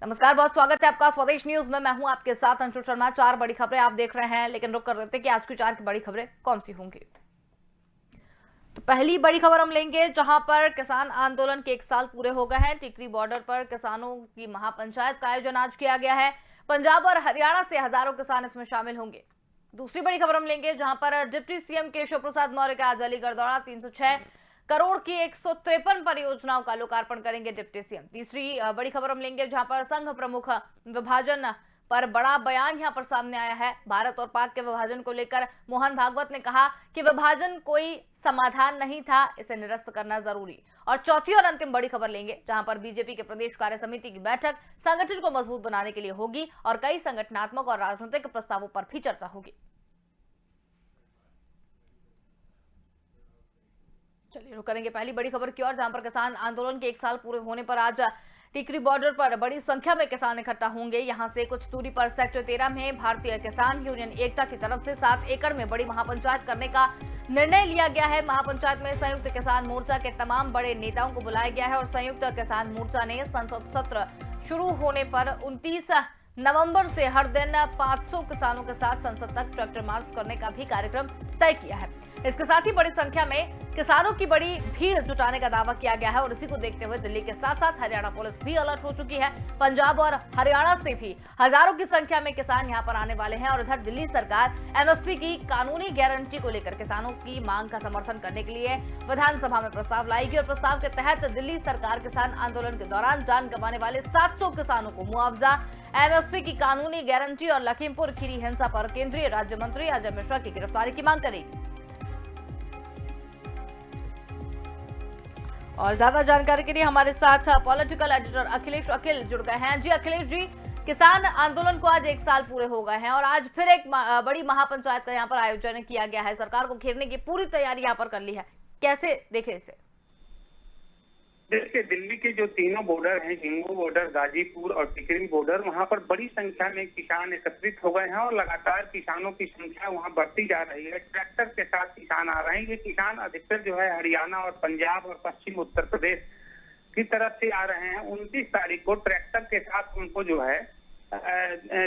नमस्कार, बहुत स्वागत है आपका स्वदेश न्यूज में। मैं हूं आपके साथ अंशु शर्मा। चार बड़ी खबरें आप देख रहे हैं, लेकिन रुक कर देते कि आज की चार की बड़ी खबरें कौन सी होंगी। तो पहली बड़ी खबर हम लेंगे, जहां पर किसान आंदोलन के 1 साल पूरे हो गए हैं। टिकरी बॉर्डर पर किसानों की महापंचायत का आयोजन आज किया गया है। पंजाब और हरियाणा से हजारों किसान इसमें शामिल होंगे। दूसरी बड़ी खबर हम लेंगे, जहां पर डिप्टी सीएम केशव प्रसाद मौर्य का आज अलीगढ़ दौरा। 306 करोड़ की 153 परियोजनाओं का लोकार्पण करेंगे डिप्टी सीएम। तीसरी बड़ी खबर हम लेंगे, जहां पर संघ प्रमुख विभाजन पर बड़ा बयान यहां पर सामने आया है। भारत और पाक के विभाजन को लेकर मोहन भागवत ने कहा कि विभाजन कोई समाधान नहीं था, इसे निरस्त करना जरूरी। और चौथी और अंतिम बड़ी खबर लेंगे, जहां पर बीजेपी के प्रदेश कार्य समिति की बैठक संगठन को मजबूत बनाने के लिए होगी और कई संगठनात्मक और राजनीतिक प्रस्तावों पर भी चर्चा होगी। चलिए रुक करेंगे पहली बड़ी खबर की ओर, जहां पर किसान आंदोलन के 1 साल पूरे होने पर आज टिकरी बॉर्डर पर बड़ी संख्या में किसान इकट्ठा होंगे। यहां से कुछ दूरी पर सेक्टर 13 में भारतीय किसान यूनियन एकता की तरफ से 7 एकड़ में बड़ी महापंचायत करने का निर्णय लिया गया है। महापंचायत में संयुक्त किसान मोर्चा के तमाम बड़े नेताओं को बुलाया गया है और संयुक्त किसान मोर्चा ने संसद सत्र शुरू होने पर 29 नवंबर से हर दिन 500 किसानों के साथ संसद तक ट्रैक्टर मार्च करने का भी कार्यक्रम तय किया है। इसके साथ ही बड़ी संख्या में किसानों की बड़ी भीड़ जुटाने का दावा किया गया है और इसी को देखते हुए दिल्ली के साथ साथ हरियाणा पुलिस भी अलर्ट हो चुकी है। पंजाब और हरियाणा से भी हजारों की संख्या में किसान यहां पर आने वाले हैं और इधर दिल्ली सरकार एमएसपी की कानूनी गारंटी को लेकर किसानों की मांग का समर्थन करने के लिए विधानसभा में प्रस्ताव लाएगी और प्रस्ताव के तहत दिल्ली सरकार किसान आंदोलन के दौरान जान गंवाने वाले 700 किसानों को मुआवजा, एमएसपी की कानूनी गारंटी और लखीमपुर खीरी हिंसा पर केंद्रीय राज्य मंत्री अजय मिश्रा की गिरफ्तारी की मांग करेगी। और ज्यादा जानकारी के लिए हमारे साथ पॉलिटिकल एडिटर अखिलेश जुड़ गए हैं। जी अखिलेश जी, किसान आंदोलन को आज 1 साल पूरे हो गए हैं और आज फिर एक बड़ी महापंचायत का यहाँ पर आयोजन किया गया है। सरकार को घेरने की पूरी तैयारी यहाँ पर कर ली है, कैसे देखे इसे? देखिए, दिल्ली के जो तीनों बॉर्डर हैं, हिंगू बॉर्डर, गाजीपुर और टिकरी बॉर्डर, वहां पर बड़ी संख्या में किसान एकत्रित हो गए हैं और लगातार किसानों की संख्या वहां बढ़ती जा रही है। ट्रैक्टर के साथ किसान आ रहे हैं। ये किसान अधिकतर जो है हरियाणा और पंजाब और पश्चिम उत्तर प्रदेश की तरफ से आ रहे हैं। 29 तारीख को ट्रैक्टर के साथ उनको जो है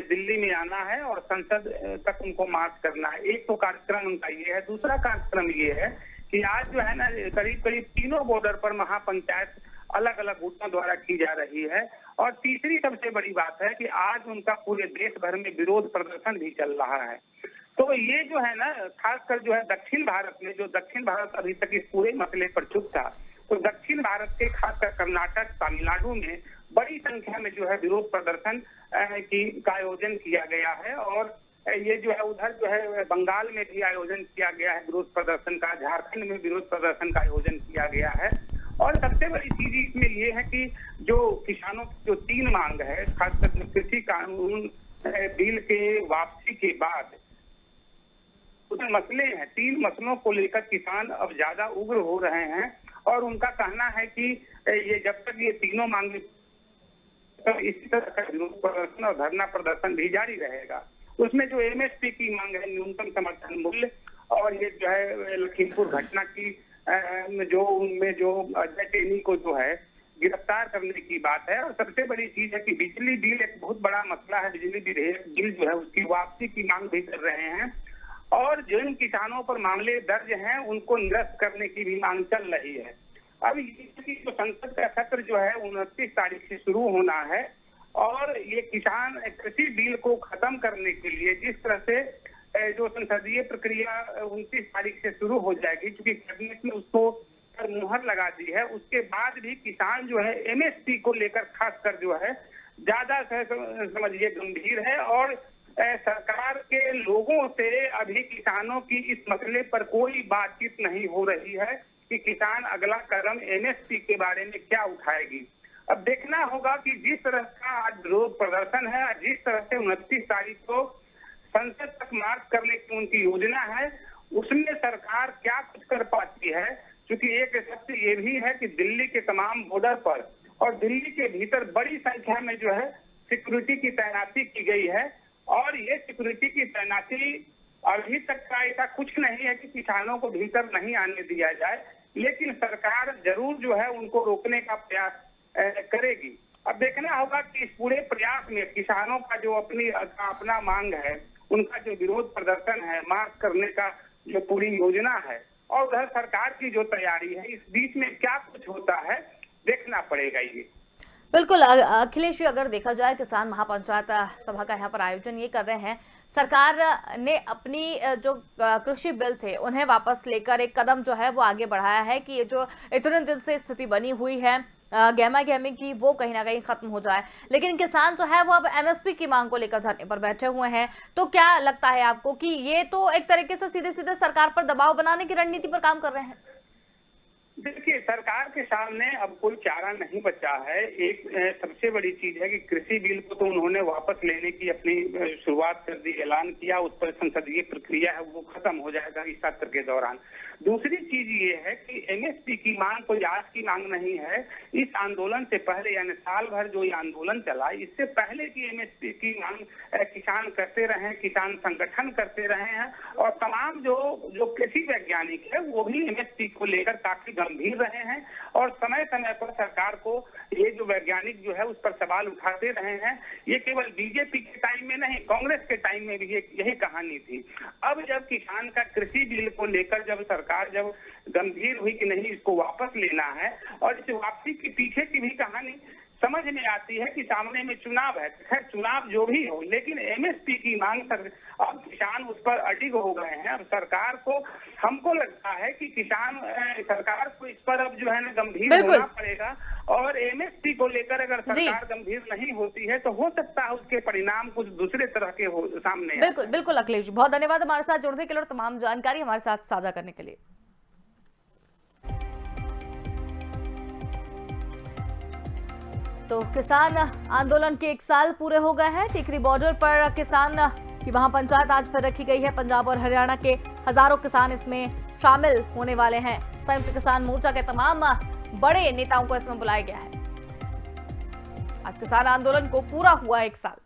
दिल्ली में आना है और संसद तक उनको मार्च करना है। एक तो कार्यक्रम उनका ये है। दूसरा कार्यक्रम ये है कि आज जो है ना, करीब करीब तीनों बॉर्डर पर महापंचायत अलग अलग गुटों द्वारा की जा रही है। और तीसरी सबसे बड़ी बात है कि आज उनका पूरे देश भर में विरोध प्रदर्शन भी चल रहा है। तो ये जो है ना, खासकर जो है दक्षिण भारत में, जो दक्षिण भारत अभी तक इस पूरे मसले पर चुप था, तो दक्षिण भारत के खासकर कर्नाटक, तमिलनाडु में बड़ी संख्या में जो है विरोध प्रदर्शन का आयोजन किया गया है। और ये जो है उधर जो है बंगाल में भी आयोजन किया गया है विरोध प्रदर्शन का, झारखंड में विरोध प्रदर्शन का आयोजन किया गया है। और सबसे बड़ी चीज इसमें ये है कि जो किसानों की जो 3 मांग है, खासकर कृषि कानून बिल के वापसी के बाद मसले हैं, 3 मसलों को लेकर किसान अब ज्यादा उग्र हो रहे हैं। और उनका कहना है कि ये जब तक ये तीनों मांगे, तो इसी तरह का विरोध प्रदर्शन और धरना प्रदर्शन भी जारी रहेगा। उसमें जो एमएसपी की मांग है, न्यूनतम समर्थन मूल्य, और ये जो है लखीमपुर घटना की जो उनमें जो अजय टेनी को जो है गिरफ्तार करने की बात है। और सबसे बड़ी चीज है कि बिजली बिल एक बहुत बड़ा मसला है। बिजली बिल जो है उसकी वापसी की मांग भी कर रहे हैं। और जिन किसानों पर मामले दर्ज हैं उनको निरस्त करने की भी मांग चल रही है। अब ये जो संसद का सत्र जो है 29 तारीख से शुरू होना है और ये किसान कृषि बिल को खत्म करने के लिए जिस तरह से जो संसदीय प्रक्रिया 29 तारीख से शुरू हो जाएगी, क्योंकि कैबिनेट ने उसको पर मुहर लगा दी है, उसके बाद भी किसान जो है एमएसपी को लेकर खासकर जो है ज्यादा समझिए गंभीर है। और सरकार के लोगों से अभी किसानों की इस मसले पर कोई बातचीत नहीं हो रही है कि किसान अगला कदम एमएसपी के बारे में क्या उठाएगी। अब देखना होगा कि जिस तरह का आज विरोध प्रदर्शन है, जिस तरह से 29 तारीख को संसद तक मार्च करने की उनकी योजना है, उसमें सरकार क्या कुछ कर पाती है। क्योंकि एक सत्य ये भी है कि दिल्ली के तमाम बॉर्डर पर और दिल्ली के भीतर बड़ी संख्या में जो है सिक्योरिटी की तैनाती की गई है। और ये सिक्योरिटी की तैनाती अभी तक का ऐसा कुछ नहीं है कि किसानों को भीतर नहीं आने दिया जाए, लेकिन सरकार जरूर जो है उनको रोकने का प्रयास करेगी। अब देखना होगा कि इस पूरे प्रयास में किसानों का जो अपना मांग है, उनका जो विरोध प्रदर्शन है, मार्च करने का जो पूरी योजना है, और उधर सरकार की जो तैयारी है, इस बीच में क्या कुछ होता है देखना पड़ेगा ये। बिल्कुल अखिलेश जी, अगर देखा जाए किसान महापंचायत सभा का यहाँ पर आयोजन ये कर रहे हैं, सरकार ने अपनी जो कृषि बिल थे उन्हें वापस लेकर एक कदम जो है वो आगे बढ़ाया है कि ये जो इतने दिन से स्थिति बनी हुई है गहमा गहमी की, वो कहीं ना कहीं खत्म हो जाए। लेकिन किसान जो है वो अब एमएसपी की मांग को लेकर धरने पर बैठे हुए हैं। तो क्या लगता है आपको कि ये तो एक तरीके से सीधे सीधे सरकार पर दबाव बनाने की रणनीति पर काम कर रहे हैं? देखिए, सरकार के सामने अब कोई चारा नहीं बचा है। एक सबसे बड़ी चीज है कि कृषि बिल को तो उन्होंने वापस लेने की अपनी शुरुआत कर दी, ऐलान किया, उस पर संसदीय प्रक्रिया है वो खत्म हो जाएगा इस सत्र के दौरान। दूसरी चीज ये है कि एमएसपी की मांग कोई आज की मांग नहीं है। इस आंदोलन से पहले, यानी साल भर जो ये आंदोलन चला, इससे पहले की एमएसपी की मांग किसान करते रहे, किसान संगठन करते रहे हैं, और तमाम जो कृषि वैज्ञानिक है वो भी एमएसपी को लेकर काफी गंभीर रहे हैं, और समय समय पर सरकार को ये जो वैज्ञानिक जो है उस पर सवाल उठाते रहे हैं। ये केवल बीजेपी के टाइम में नहीं, कांग्रेस के टाइम में भी यही कहानी थी। अब जब किसान का कृषि बिल को लेकर जब सरकार गंभीर हुई कि नहीं इसको वापस लेना है, और इस वापसी के पीछे की भी कहानी समझ में आती है कि सामने में चुनाव है। खैर, चुनाव जो भी हो, लेकिन एमएसपी की मांग अब किसान उस पर अडिग हो गए हैं। अब सरकार को, हमको लगता है कि सरकार को इस पर अब जो है ना गंभीर होना पड़ेगा, और एमएसपी को लेकर अगर सरकार गंभीर नहीं होती है तो हो सकता है उसके परिणाम कुछ दूसरे तरह के सामने। बिल्कुल बिल्कुल अखिलेश जी, बहुत धन्यवाद हमारे साथ जुड़ने के लिए और तमाम जानकारी हमारे साथ साझा करने के लिए। तो किसान आंदोलन के 1 साल पूरे हो गए हैं। टिकरी बॉर्डर पर किसान की महापंचायत आज फिर रखी गई है। पंजाब और हरियाणा के हजारों किसान इसमें शामिल होने वाले हैं। संयुक्त किसान मोर्चा के तमाम बड़े नेताओं को इसमें बुलाया गया है। आज किसान आंदोलन को पूरा हुआ 1 साल।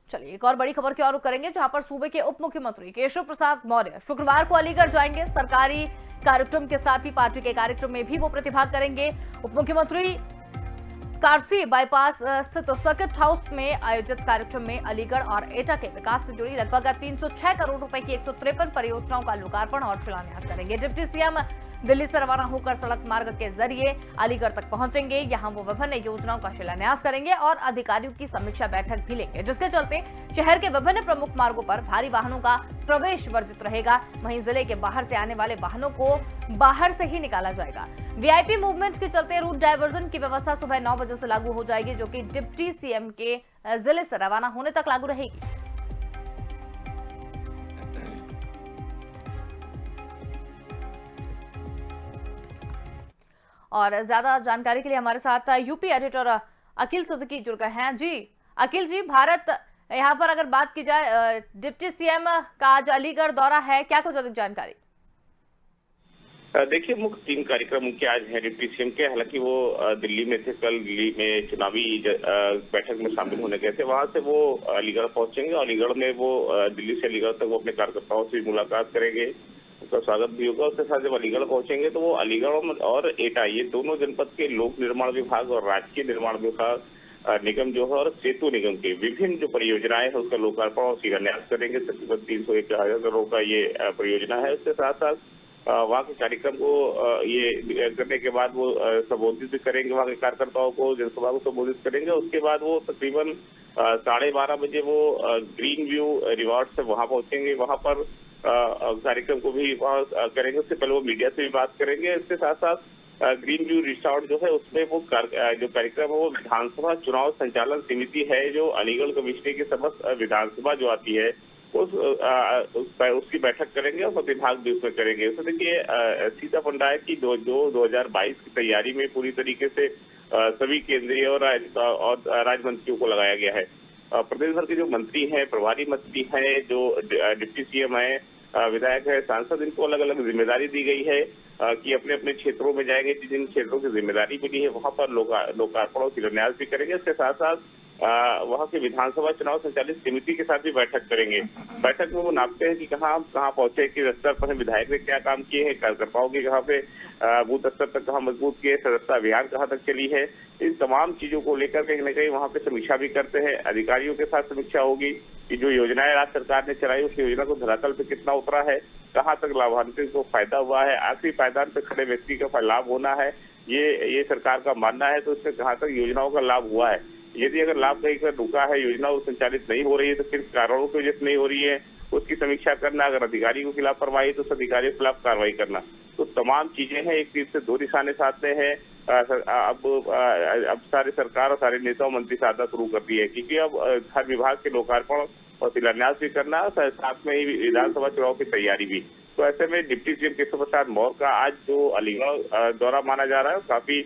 चलिए, एक और बड़ी खबर की ओर रुख करेंगे, जहां पर सूबे के उप मुख्यमंत्री केशव प्रसाद मौर्य शुक्रवार को अलीगढ़ जाएंगे। सरकारी कार्यक्रम के साथ ही पार्टी के कार्यक्रम में भी वो प्रतिभाग करेंगे। उप मुख्यमंत्री कारसी बाईपास स्थित सर्किट हाउस में आयोजित कार्यक्रम में अलीगढ़ और एटा के विकास से जुड़ी लगभग 306 करोड़ रुपए की 153 परियोजनाओं का लोकार्पण और शिलान्यास करेंगे। डिप्टी सीएम दिल्ली से रवाना होकर सड़क मार्ग के जरिए अलीगढ़ तक पहुंचेंगे। यहां वो विभिन्न योजनाओं का शिलान्यास करेंगे और अधिकारियों की समीक्षा बैठक भी लेंगे, जिसके चलते शहर के विभिन्न प्रमुख मार्गों पर भारी वाहनों का प्रवेश वर्जित रहेगा। वहीं जिले के बाहर से आने वाले वाहनों को बाहर से ही निकाला जाएगा। वीआईपी मूवमेंट के चलते रूट डायवर्जन की व्यवस्था सुबह 9 बजे से लागू हो जाएगी, जो कि डिप्टी सीएम के जिले से रवाना होने तक लागू रहेगी। और ज्यादा जानकारी के लिए हमारे साथ यूपी एडिटर अखिल सिद्दीकी जुड़ गए हैं। जी अखिल जी, भारत यहाँ पर अगर बात की जाए, डिप्टी सीएम का आज अलीगढ़ दौरा है, क्या कुछ अधिक जानकारी? देखिए, मुख्य 3 कार्यक्रम मुख्य आज हैं डिप्टी सीएम के। हालांकि वो दिल्ली में थे, कल दिल्ली में चुनावी बैठक में शामिल होने गए थे। वहां से वो अलीगढ़ पहुंचेंगे। अलीगढ़ में वो दिल्ली से अलीगढ़ तक वो अपने कार्यकर्ताओं से मुलाकात करेंगे, उसका स्वागत भी होगा। उसके साथ जब अलीगढ़ पहुंचेंगे तो वो अलीगढ़ और एटा, ये दोनों जनपद के लोक निर्माण विभाग और राजकीय निर्माण विभाग निगम जो है और सेतु निगम के विभिन्न जो परियोजनाएं है उसका लोकार्पण और शिलान्यास करेंगे। तकरीबन 301 करोड़ का ये परियोजना है। उसके साथ साथ वहाँ के कार्यक्रम को ये करने के बाद वो संबोधित भी करेंगे, वहाँ के कार्यकर्ताओं को, जनसभा को संबोधित करेंगे। उसके बाद वो तकरीबन 12:30 बजे वो ग्रीन व्यू रिवॉर्ड से वहाँ पहुंचेंगे। वहाँ पर कार्यक्रम को भी वहाँ करेंगे। उससे पहले वो मीडिया से भी बात करेंगे। इसके साथ साथ ग्रीन व्यू रिसोर्ट जो है उसमें वो जो कार्यक्रम है वो विधानसभा चुनाव संचालन समिति है जो अलीगढ़ कमिश्नरी की समस्त विधानसभा जो आती है उसकी बैठक करेंगे और प्रतिभाग भी उसमें करेंगे। तो देखिए, सीता फंडा है कि 2022 की तैयारी में पूरी तरीके से सभी केंद्रीय और राज्य मंत्रियों को लगाया गया है। प्रदेश भर के जो मंत्री हैं, प्रभारी मंत्री हैं, जो डिप्टी सीएम है, विधायक है, सांसद, इनको अलग अलग जिम्मेदारी दी गई है कि अपने अपने क्षेत्रों में जाएंगे। जिन क्षेत्रों की जिम्मेदारी मिली है वहां पर लोकार्पण और शिलान्यास भी करेंगे। इसके साथ साथ वहां के विधानसभा चुनाव संचालित समिति के साथ भी बैठक करेंगे। बैठक में वो नापते हैं कि कहाँ पहुंचे, किस स्तर पर विधायक ने क्या काम किए हैं, कार्यकर्ताओं के कहाँ पे बूथ स्तर तक कहाँ मजबूत किए, सदस्यता अभियान कहाँ तक चली है। इन तमाम चीजों को लेकर कहीं न कहीं वहाँ पे समीक्षा भी करते हैं। अधिकारियों के साथ समीक्षा होगी कि जो योजनाएं राज्य सरकार ने चलाई उस योजना को धरातल पे कितना उतरा है, कहाँ तक लाभान्वित को फायदा हुआ है, आखिरी पायदान पे खड़े व्यक्ति का लाभ होना है, ये सरकार का मानना है। तो इससे कहाँ तक योजनाओं का लाभ हुआ है, यदि अगर लाभ कहीं पर रुका है, योजना संचालित नहीं हो रही है तो किन कारणों की वजह से नहीं हो रही है, उसकी समीक्षा करना। अगर अधिकारी के खिलाफ कार्रवाई तो उस अधिकारी के खिलाफ कार्रवाई करना। तो तमाम चीजें हैं, एक तीर से दो निशाने साधते हैं। अब सारे सरकार और सारे नेता मंत्री साधना शुरू कर दी है, क्योंकि अब हर विभाग के लोकार्पण और शिलान्यास भी करना, साथ में ही विधानसभा चुनाव की तैयारी भी। तो ऐसे में डिप्टी सीएम केशव प्रसाद मौर्य का आज जो अलीगढ़ दौरा माना जा रहा है, काफी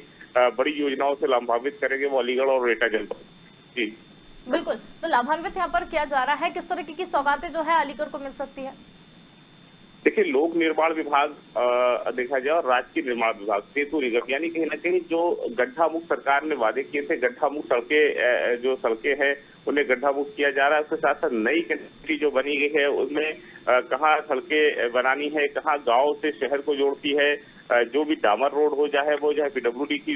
बड़ी योजनाओं से लाभान्वित करेंगे वो अलीगढ़ और एटा जनपद। जी बिल्कुल, तो लाभान्वित यहाँ पर किया जा रहा है, किस तरह की सौगातें जो है अलीगढ़ को मिल सकती है? देखिए, लोक निर्माण विभाग देखा जाए और राजकीय निर्माण विभाग, सेतु निगम, यानी कहीं न कहीं जो गड्ढा मुक्त सरकार ने वादे किए थे, गड्ढा मुक्त सड़कें जो सड़कें हैं उन्हें गड्ढा मुक्त किया जा रहा है। उसके साथ साथ नई कनेक्टिविटी जो बनी गई है उसमें कहाँ सड़कें बनानी है, कहाँ गांव से शहर को जोड़ती है, जो भी डामर रोड हो, चाहे वो पीडब्ल्यूडी की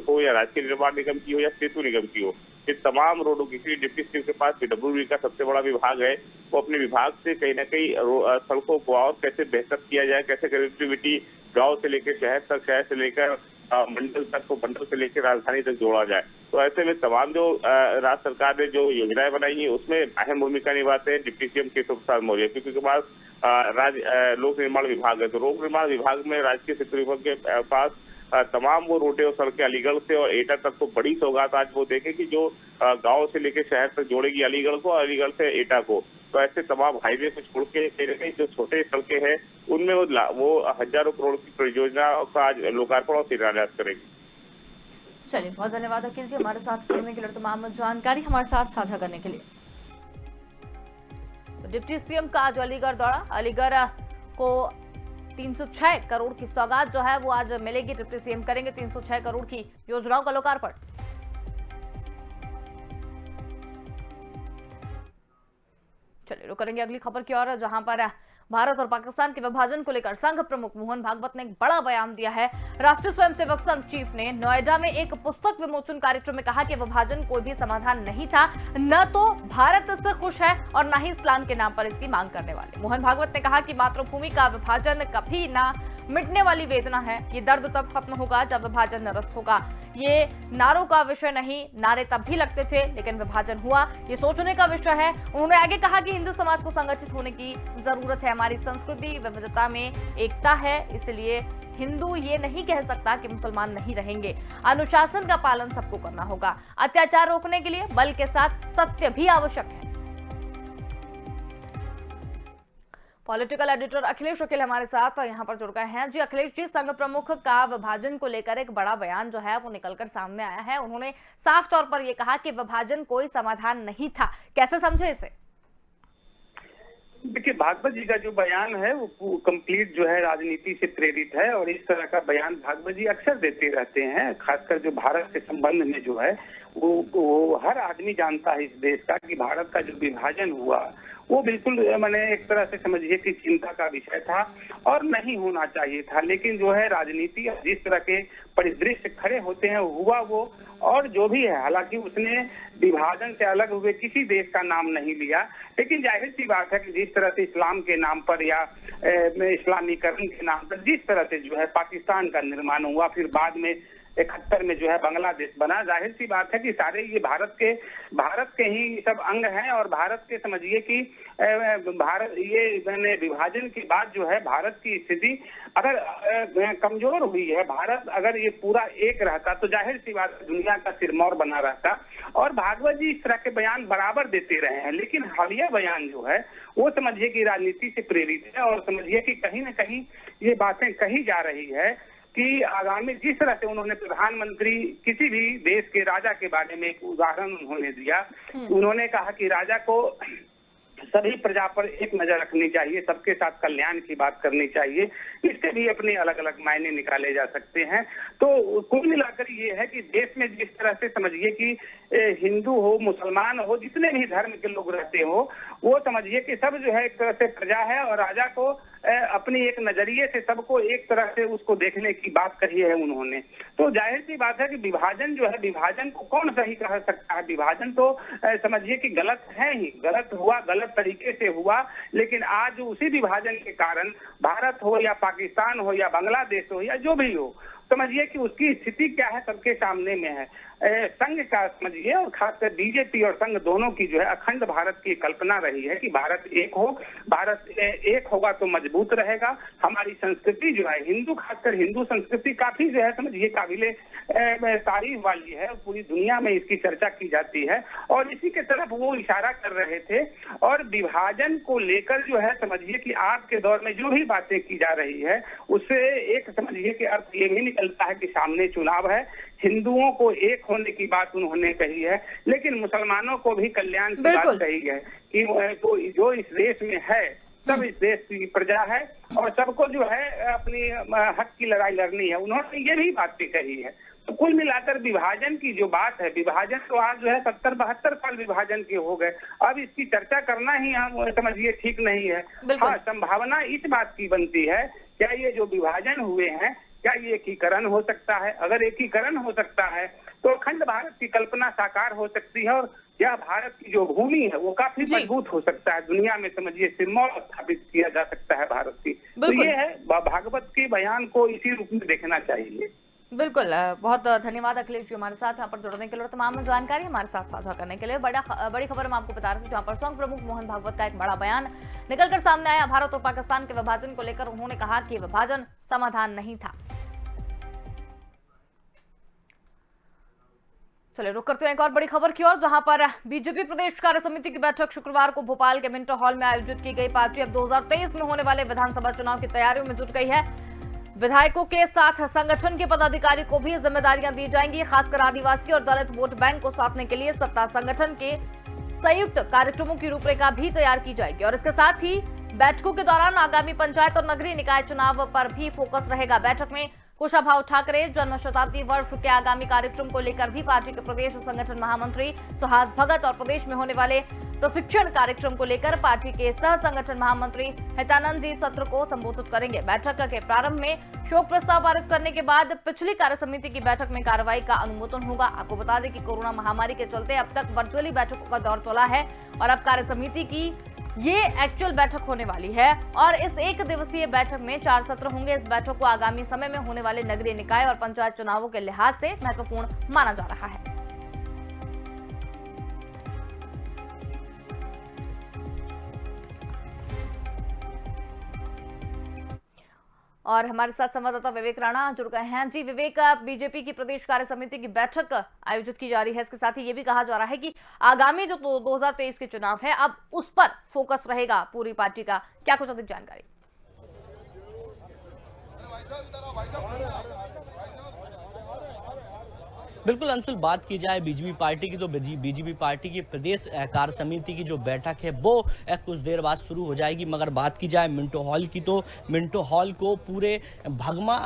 हो या राजकीय निर्माण निगम की हो या सेतु निगम की हो, ये तमाम रोडों की, डिप्टी सीएम के पास पीडब्ल्यूडी का सबसे बड़ा विभाग है। वो अपने विभाग से कहीं न कहीं सड़कों को और कैसे बेहतर किया जाए, कैसे कनेक्टिविटी गांव से लेकर शहर तक, शहर से लेकर मंडल तक को, मंडल से लेकर राजधानी तक जोड़ा जाए। तो ऐसे में तमाम जो राज्य सरकार ने जो योजनाएं बनाई है उसमें अहम भूमिका निभाते हैं डिप्टी सीएम केशव प्रसाद मौर्य, क्योंकि उनके पास लोक निर्माण विभाग है। तो लोक निर्माण विभाग में राजकीय सेतु विभाग के पास तमाम वो रोडें और सड़कें अलीगढ़ से और एटा तक को बड़ी सौगात आज वो देखे कि जो गांव से लेकर शहर तक जोड़ेगी अलीगढ़ को, अलीगढ़ से एटा को। तो ऐसे तमाम हाईवे को छोड़ के कहीं जो छोटे सड़कें हैं उनमें वो हजारों करोड़ की परियोजना का आज लोकार्पण और शिलान्यास करेगी। चलिए, बहुत धन्यवाद अखिल जी हमारे साथ जुड़ने के लिए, तमाम जानकारी हमारे साथ साझा करने के लिए। तो डिप्टी सीएम का आज अलीगढ़ दौरा, अलीगढ़ को 306 करोड़ की सौगात जो है वो आज मिलेगी। डिप्टी सीएम करेंगे 306 करोड़ की योजनाओं का लोकार्पण। चलिए, रुक करेंगे अगली खबर की ओर, जहां पर भारत और पाकिस्तान के विभाजन को लेकर संघ प्रमुख मोहन भागवत ने एक बड़ा बयान दिया है। राष्ट्रीय स्वयंसेवक संघ चीफ ने नोएडा में एक पुस्तक विमोचन कार्यक्रम में कहा कि विभाजन कोई भी समाधान नहीं था, न तो भारत इससे खुश है और न ही इस्लाम के नाम पर इसकी मांग करने वाले। मोहन भागवत ने कहा कि मातृभूमि का विभाजन कभी ना मिटने वाली वेदना है, ये दर्द तब खत्म होगा जब विभाजन निरस्त होगा। ये नारों का विषय नहीं, नारे तब भी लगते थे लेकिन विभाजन हुआ, ये सोचने का विषय है। उन्होंने आगे कहा कि हिंदू समाज को संगठित होने की जरूरत है, हमारी संस्कृति विविधता में एकता है, इसलिए हिंदू ये नहीं कह सकता कि मुसलमान नहीं रहेंगे। अनुशासन का पालन सबको करना होगा, अत्याचार रोकने के लिए बल के साथ सत्य भी आवश्यक है। पॉलिटिकल एडिटर अखिलेश वकील हमारे साथ यहाँ पर जुड़ गए हैं। जी अखिलेश जी, संघ प्रमुख का विभाजन को लेकर एक बड़ा बयान जो है वो निकलकर सामने आया है। उन्होंने साफ तौर पर ये कहा कि विभाजन कोई समाधान नहीं था, कैसे समझे इसे? देखिए, भागवत जी का जो बयान है वो कंप्लीट जो है राजनीति से प्रेरित है और इस तरह का बयान भागवत जी अक्सर देते रहते हैं। खासकर जो भारत के संबंध में जो है वो हर आदमी जानता है इस देश का कि भारत का जो विभाजन हुआ वो बिल्कुल मैंने एक तरह से समझिए कि चिंता का विषय था और नहीं होना चाहिए था। लेकिन जो है राजनीति जिस तरह के परिदृश्य खड़े होते हैं हुआ वो, और जो भी है, हालांकि उसने विभाजन से अलग हुए किसी देश का नाम नहीं लिया, लेकिन जाहिर सी बात है कि जिस तरह से इस्लाम के नाम पर या इस्लामीकरण के नाम पर जिस तरह से जो है पाकिस्तान का निर्माण हुआ, फिर बाद में 71 में जो है बांग्लादेश बना, जाहिर सी बात है कि सारे ये भारत के ही सब अंग हैं। और भारत के समझिए कि भारत ये मैंने विभाजन के बाद जो है भारत की स्थिति अगर कमजोर हुई है, भारत अगर ये पूरा एक रहता तो जाहिर सी बात दुनिया का सिरमौर बना रहता। और भागवत जी इस तरह के बयान बराबर देते रहे हैं, लेकिन हालिया बयान जो है वो समझिए कि राजनीति से प्रेरित है और समझिए कि कहीं ना कहीं ये बातें कही जा रही है कि आगामी जिस तरह से उन्होंने प्रधानमंत्री किसी भी देश के राजा के बारे में एक उदाहरण उन्होंने दिया, उन्होंने कहा कि राजा को सभी प्रजा पर एक नजर रखनी चाहिए, सबके साथ कल्याण की बात करनी चाहिए। इसके भी अपने अलग अलग मायने निकाले जा सकते हैं। तो कुल मिलाकर ये है कि देश में जिस तरह से समझिए कि हिंदू हो, मुसलमान हो, जितने भी धर्म के लोग रहते हो, वो समझिए कि सब जो है एक तरह से प्रजा है, और राजा को अपनी एक नजरिए से सबको एक तरह से उसको देखने की बात कही है उन्होंने। तो जाहिर सी बात है कि विभाजन जो है, विभाजन को कौन सही कह सकता है? विभाजन तो समझिए कि गलत है ही, गलत हुआ, गलत तरीके से हुआ। लेकिन आज उसी विभाजन के कारण भारत हो या पाकिस्तान हो या बांग्लादेश हो या जो भी हो, समझिए कि उसकी स्थिति क्या है सबके सामने में है। संघ का समझिए, और खासकर बीजेपी और संघ दोनों की जो है अखंड भारत की कल्पना रही है कि भारत एक हो, भारत एक होगा तो मजबूत रहेगा। हमारी संस्कृति जो है, हिंदू, खासकर हिंदू संस्कृति काफी जो है समझिए काबिले तारीफ वाली है, पूरी दुनिया में इसकी चर्चा की जाती है, और इसी के तरफ वो इशारा कर रहे थे। और विभाजन को लेकर जो है समझिए कि आज के दौर में जो भी बातें की जा रही है, उससे एक समझिए कि अर्थ ये भी निकलता है कि सामने चुनाव है, हिंदुओं को एक होने की बात उन्होंने कही है, लेकिन मुसलमानों को भी कल्याण की बात कही है कि तो जो इस देश में है सब इस देश की प्रजा है, और सबको जो है अपनी हक की लड़ाई लड़नी है। उन्होंने ये भी बातें कही है। तो कुल मिलाकर विभाजन की जो बात है, विभाजन तो आज जो है 70-72 साल विभाजन के हो गए, अब इसकी चर्चा करना ही हम समझिए ठीक नहीं है। हाँ, संभावना इस बात की बनती है, क्या ये जो विभाजन हुए हैं, क्या ये एकीकरण हो सकता है? अगर एकीकरण हो सकता है तो अखंड भारत की कल्पना साकार हो सकती है, और यह भारत की जो भूमि है वो काफी मजबूत हो सकता है। दुनिया में समझिए सिरमौर स्थापित किया जा सकता है भारत की। तो ये है, भागवत के बयान को इसी रूप में देखना चाहिए। बिल्कुल, बहुत धन्यवाद अखिलेश जी हमारे साथ यहाँ पर जुड़ने के लिए और तमाम जानकारी हमारे साथ साझा करने के लिए। बड़ी खबर हम आपको बता रहे थे, जहाँ पर संघ प्रमुख मोहन भागवत का एक बड़ा बयान निकलकर सामने आया। भारत और पाकिस्तान के विभाजन को लेकर उन्होंने कहा कि विभाजन समाधान नहीं था। चलिए रुक करते हैं एक और बड़ी खबर की ओर, जहां पर बीजेपी प्रदेश कार्य समिति की बैठक शुक्रवार को भोपाल के मिंटो हॉल में आयोजित की गई। पार्टी अब 2023 में होने वाले विधानसभा चुनाव की तैयारियों में जुट गई है। विधायकों के साथ संगठन के पदाधिकारी को भी जिम्मेदारियां दी जाएंगी। खासकर आदिवासी और दलित वोट बैंक को साधने के लिए सत्ता संगठन के संयुक्त कार्यक्रमों की रूपरेखा भी तैयार की जाएगी। और इसके साथ ही बैठकों के दौरान आगामी पंचायत और नगरीय निकाय चुनाव पर भी फोकस रहेगा। बैठक में कुशाभाऊ ठाकरे जन्म शताब्दी वर्ष के आगामी कार्यक्रम को लेकर भी पार्टी के प्रदेश संगठन महामंत्री सुहास भगत और प्रदेश में होने वाले प्रशिक्षण कार्यक्रम को लेकर पार्टी के सह संगठन महामंत्री हितानंद जी सत्र को संबोधित करेंगे। बैठक के प्रारंभ में शोक प्रस्ताव पारित करने के बाद पिछली कार्य समिति की बैठक में कार्रवाई का अनुमोदन होगा। आपको बता दें कि कोरोना महामारी के चलते अब तक वर्चुअली बैठकों का दौर चला है, और अब कार्य समिति की ये एक्चुअल बैठक होने वाली है। और इस एक दिवसीय बैठक में 4 सत्र होंगे। इस बैठक को आगामी समय में होने वाले नगरीय निकाय और पंचायत चुनावों के लिहाज से महत्वपूर्ण माना जा रहा है। और हमारे साथ संवाददाता विवेक राणा जुड़ गए हैं। जी विवेक, बीजेपी की प्रदेश कार्य समिति की बैठक आयोजित की जा रही है, इसके साथ ही ये भी कहा जा रहा है कि आगामी जो 2023 के चुनाव है अब उस पर फोकस रहेगा पूरी पार्टी का, क्या कुछ अधिक जानकारी? बिल्कुल अंशुल, बात की जाए बीजेपी पार्टी की तो बीजेपी पार्टी की प्रदेश कार्य समिति की जो बैठक है वो कुछ देर बाद शुरू हो जाएगी। मगर बात की जाए मिंटो हॉल की तो मिंटो हॉल को पूरे भगमा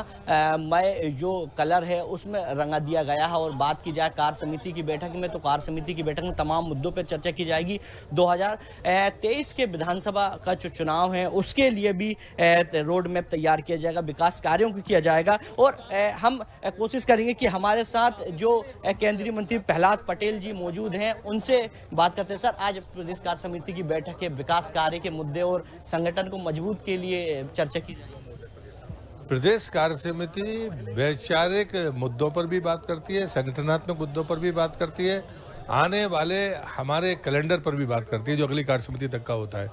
मय जो कलर है उसमें रंगा दिया गया है। और बात की जाए कार्य समिति की बैठक में तो कार्य समिति की बैठक में तमाम मुद्दों पर चर्चा की जाएगी। 2023 के विधानसभा का जो चुनाव है उसके लिए भी रोड मैप तैयार किया जाएगा, विकास कार्यों को किया जाएगा। और हम कोशिश करेंगे कि हमारे साथ जो केंद्रीय मंत्री प्रहलाद पटेल जी मौजूद हैं उनसे बात करते हैं। सर, आज प्रदेश कार्य समिति की बैठक है, विकास कार्य के मुद्दे और संगठन को मजबूत के लिए चर्चा की जाएगी। प्रदेश कार्य समिति वैचारिक मुद्दों पर भी बात करती है, संगठनात्मक मुद्दों पर भी बात करती है, आने वाले हमारे कैलेंडर पर भी बात करती है जो अगली कार्य समिति तक का होता है।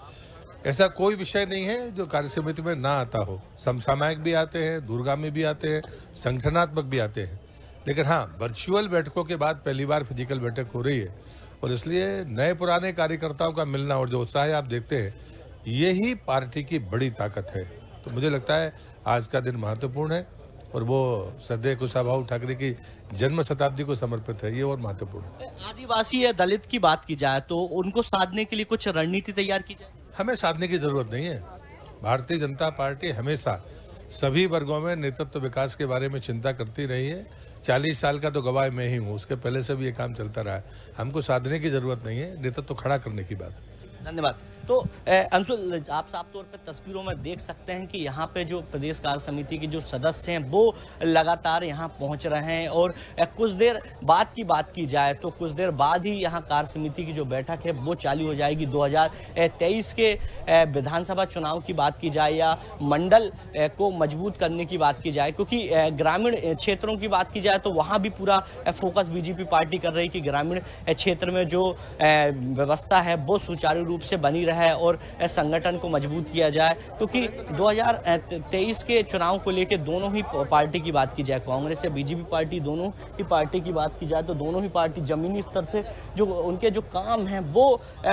ऐसा कोई विषय नहीं है जो कार्य समिति में ना आता हो। समसामयिक भी आते हैं, दूरगामी भी आते हैं, संगठनात्मक भी आते हैं। लेकिन हाँ, वर्चुअल बैठकों के बाद पहली बार फिजिकल बैठक हो रही है, और इसलिए नए पुराने कार्यकर्ताओं का मिलना और जो उत्साह आप देखते हैं, यही पार्टी की बड़ी ताकत है। तो मुझे लगता है आज का दिन महत्वपूर्ण है। और वो श्रद्धेय कुशाभाऊ ठाकरे की जन्म शताब्दी को समर्पित है, ये और महत्वपूर्ण है। आदिवासी या दलित की बात की जाए तो उनको साधने के लिए कुछ रणनीति तैयार की जाए। हमें साधने की जरूरत नहीं है। भारतीय जनता पार्टी हमेशा सभी वर्गों में नेतृत्व विकास के बारे में चिंता करती रही है। 40 साल का तो गवाह मैं ही हूँ, उसके पहले से भी ये काम चलता रहा है। हमको साधने की जरूरत नहीं है, नेतृत्व खड़ा करने की बात है। धन्यवाद। तो अंशुल, आप साफ तौर पे तस्वीरों में देख सकते हैं कि यहाँ पे जो प्रदेश कार्य समिति के जो सदस्य हैं वो लगातार यहाँ पहुँच रहे हैं और कुछ देर बाद की बात की जाए तो कुछ देर बाद ही यहाँ कार्य समिति की जो बैठक है वो चालू हो जाएगी। 2023 के विधानसभा चुनाव की बात की जाए या मंडल को मजबूत करने की बात की जाए, क्योंकि ग्रामीण क्षेत्रों की बात की जाए तो वहाँ भी पूरा फोकस बीजेपी पार्टी कर रही है कि ग्रामीण क्षेत्र में जो व्यवस्था है वो सुचारू रूप से बनी रहे और संगठन को मजबूत किया जाए, क्योंकि 2023 के चुनाव को लेकर दोनों ही पार्टी की बात की जाए, कांग्रेस या बीजेपी पार्टी, दोनों ही पार्टी की बात की जाए तो दोनों ही पार्टी जमीनी स्तर से जो उनके जो काम हैं वो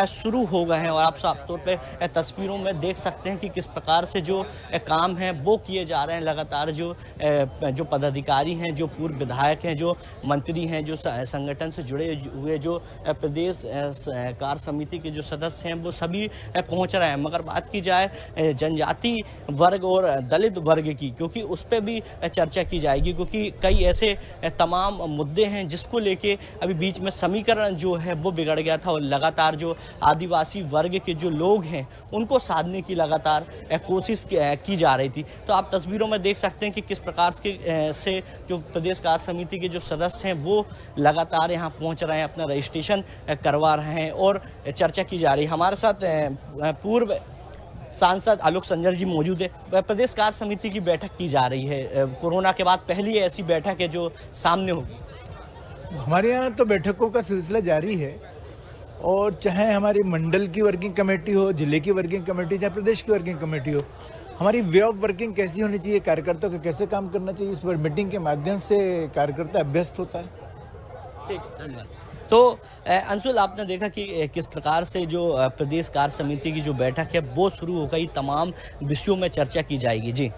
शुरू हो गए हैं और आप साफ तौर पे तस्वीरों में देख सकते हैं कि किस प्रकार से जो काम हैं वो किए जा रहे हैं। लगातार जो पदाधिकारी हैं, जो पूर्व विधायक हैं, जो मंत्री हैं, जो संगठन से जुड़े हुए जो प्रदेश कार्य समिति के जो सदस्य हैं वो सभी पहुंच रहे हैं। मगर बात की जाए जनजाति वर्ग और दलित वर्ग की, क्योंकि उस पर भी चर्चा की जाएगी, क्योंकि कई ऐसे तमाम मुद्दे हैं जिसको लेके अभी बीच में समीकरण जो है वो बिगड़ गया था और लगातार जो आदिवासी वर्ग के जो लोग हैं उनको साधने की लगातार कोशिश की जा रही थी। तो आप तस्वीरों में देख सकते हैं कि किस प्रकार से जो प्रदेश कार्य समिति के जो सदस्य हैं वो लगातार यहाँ पहुँच रहे हैं, अपना रजिस्ट्रेशन करवा रहे हैं और चर्चा की जा रही है। हमारे साथ पूर्व सांसद आलोक संजर जी मौजूद है। प्रदेश कार्य समिति की बैठक की जा रही है, कोरोना के बाद पहली ऐसी बैठक है जो सामने होगी। हमारे यहाँ तो बैठकों का सिलसिला जारी है और चाहे हमारी मंडल की वर्किंग कमेटी हो, जिले की वर्किंग कमेटी, चाहे प्रदेश की वर्किंग कमेटी हो, हमारी वे ऑफ वर्किंग कैसी होनी चाहिए, कार्यकर्ताओं को कैसे काम करना चाहिए, इस पर मीटिंग के माध्यम से कार्यकर्ता अभ्यस्त होता है। ठीक, धन्यवाद। तो अंशुल, आपने देखा कि किस प्रकार से जो प्रदेश कार्य समिति की जो बैठक है वो शुरू हो गई, तमाम विषयों में चर्चा की जाएगी। जी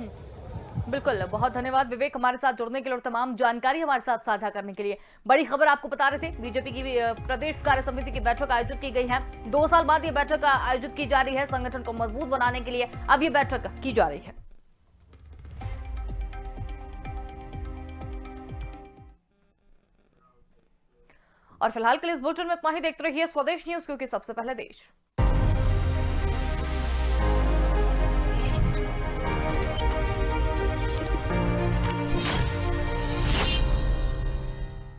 बिल्कुल, बहुत धन्यवाद विवेक हमारे साथ जुड़ने के लिए और तमाम जानकारी हमारे साथ साझा करने के लिए। बड़ी खबर आपको बता रहे थे, बीजेपी की प्रदेश कार्य समिति की बैठक आयोजित की गई है। 2 साल बाद ये बैठक आयोजित की जा रही है। संगठन को मजबूत बनाने के लिए अब ये बैठक की जा रही है। और फिलहाल के लिए इस बुलेटिन में इतना ही। देखते रहिए स्वदेश न्यूज, क्योंकि सबसे पहले देश।